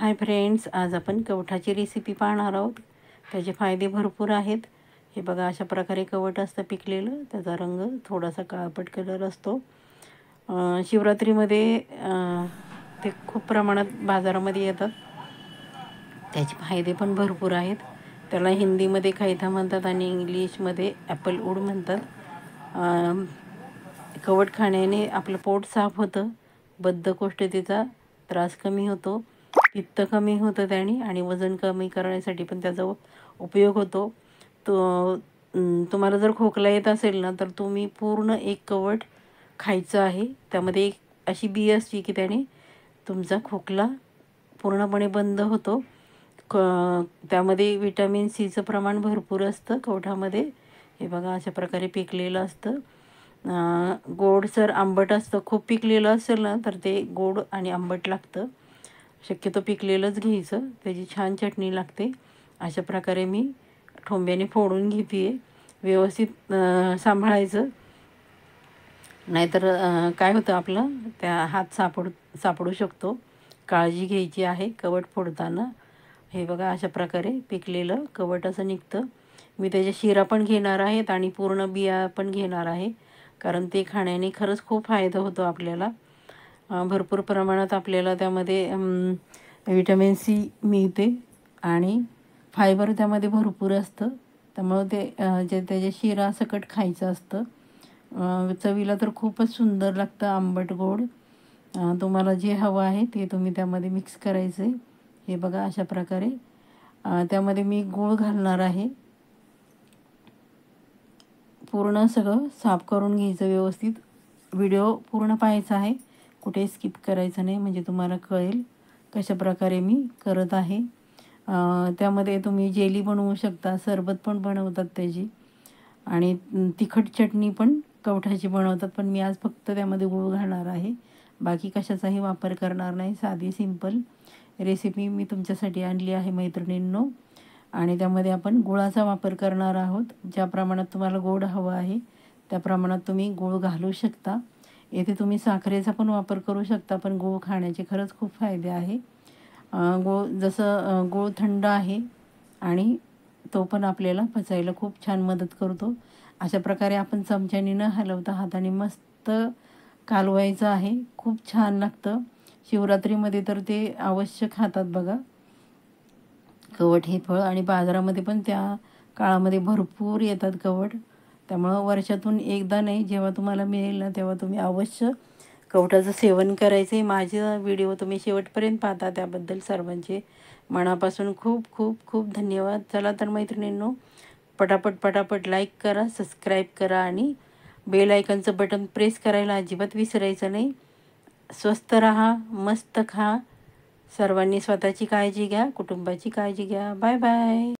Hi friends, आज आपण कवठाची recipe पाहणार आहोत। त्याचे फायदे भरपूर आहेत। हे बघा, अशा प्रकारे कवठ असतं पिकलेलं। त्याचा रंग थोडासा काळपट कलर असतो। शिवरात्रीमध्ये ते खूप प्रमाणात बाजारामध्ये येतात। त्याचे फायदे पण भरपूर आहेत। त्याला हिंदीमध्ये खैता म्हणतात आणि इंग्लिशमध्ये ॲपलवूड म्हणतात। कवठ खाण्याने आपलं पोट साफ होतं, बद्धकोष्ठतेचा त्रास कमी होतो, पित्त कमी होतं त्याने आणि वजन कमी करण्यासाठी पण त्याचा उपयोग होतो। तो तुम्हाला जर खोकला येत असेल ना, तर तुम्ही पूर्ण एक कवठ खायचं आहे। त्यामध्ये एक अशी बी असते की त्याने तुमचा खोकला पूर्णपणे बंद होतो। त्यामध्ये विटॅमिन सीचं प्रमाण भरपूर असतं कवठामध्ये। हे बघा, अशा प्रकारे पिकलेलं असतं। गोडसर आंबट असतं। खूप पिकलेलं असेल ना तर ते गोड आणि आंबट लागतं। शक्यतो पिकलेलंच घ्यायचं, त्याची छान चटणी लागते। अशा प्रकारे मी ठोंब्याने फोडून घेते आहे। व्यवस्थित सांभाळायचं, नाहीतर काय होतं, आपलं त्या हात सापडू शकतो। काळजी घ्यायची आहे कवठ फोडताना। हे बघा, अशा प्रकारे पिकलेलं कवठ असं निघतं। मी त्याच्या शिरा पण घेणार आहेत आणि पूर्ण बिया पण घेणार आहे, कारण ते खाण्याने खरंच खूप फायदा होतो आपल्याला। भरपूर प्रमाणात आपल्याला त्यामध्ये विटॅमिन सी मिळते आणि फायबर त्यामध्ये भरपूर असतं। त्यामुळं ते त्याच्या शिरा सकट खायचं असतं। चवीला तर खूपच सुंदर लागतं, आंबट गोड। तुम्हाला जे हवं आहे ते तुम्ही त्यामध्ये मिक्स करायचं आहे। हे बघा, अशा प्रकारे त्यामध्ये मी गूळ घालणार आहे। पूर्ण सगळं साफ करून घ्यायचं व्यवस्थित। व्हिडिओ पूर्ण पाहायचा आहे, कुठे स्किप करायचं नाही, म्हणजे तुम्हाला कळेल कशा प्रकारे मी करत आहे। त्यामध्ये तुम्ही जेली बनवू शकता, सरबत पण बनवतात त्याची, आणि तिखट चटणी पण कवठाची बनवतात। पण मी आज फक्त त्यामध्ये गूळ घालणार आहे, बाकी कशाचाही वापर करणार नाही। साधी सिंपल रेसिपी मी तुमच्यासाठी आणली आहे मैत्रिणींनो, आणि त्यामध्ये आपण गुळाचा वापर करणार आहोत। ज्या प्रमाणात तुम्हाला गोड हवं आहे त्या प्रमाणात तुम्ही गूळ घालू शकता। येथे तुम्ही साखरेचा पण वापर करू शकता, पण गूळ खाण्याचे खरंच खूप फायदे आहे। गूळ थंड आहे आणि तो पण आपल्याला पचायला खूप छान मदत करतो। अशा प्रकारे आपण चमच्याने न हलवता हाताने मस्त कालवायचं आहे। खूप छान लागतं। शिवरात्रीमध्ये तर ते अवश्य खातात बघा कवठ हे फळ, आणि बाजारामध्ये पण त्या काळामध्ये भरपूर येतात कवठ। त्यामुळं वर्षातून एकदा नाही, जेव्हा तुम्हाला मिळेल ना तेव्हा तुम्ही अवश्य कवठाचं सेवन करायचं आहे। माझा व्हिडिओ तुम्ही शेवटपर्यंत पाहता त्याबद्दल सर्वांचे मनापासून खूप खूप खूप धन्यवाद। चला तर मैत्रिणींनो, पटापट लाईक करा, सबस्क्राईब करा आणि बेल आयकॉनचं बटन प्रेस करायला अजिबात विसरायचं नाही। स्वस्त राहा, मस्त खा। सर्वांनी स्वतःची काळजी घ्या, कुटुंबाची काळजी घ्या। Bye bye.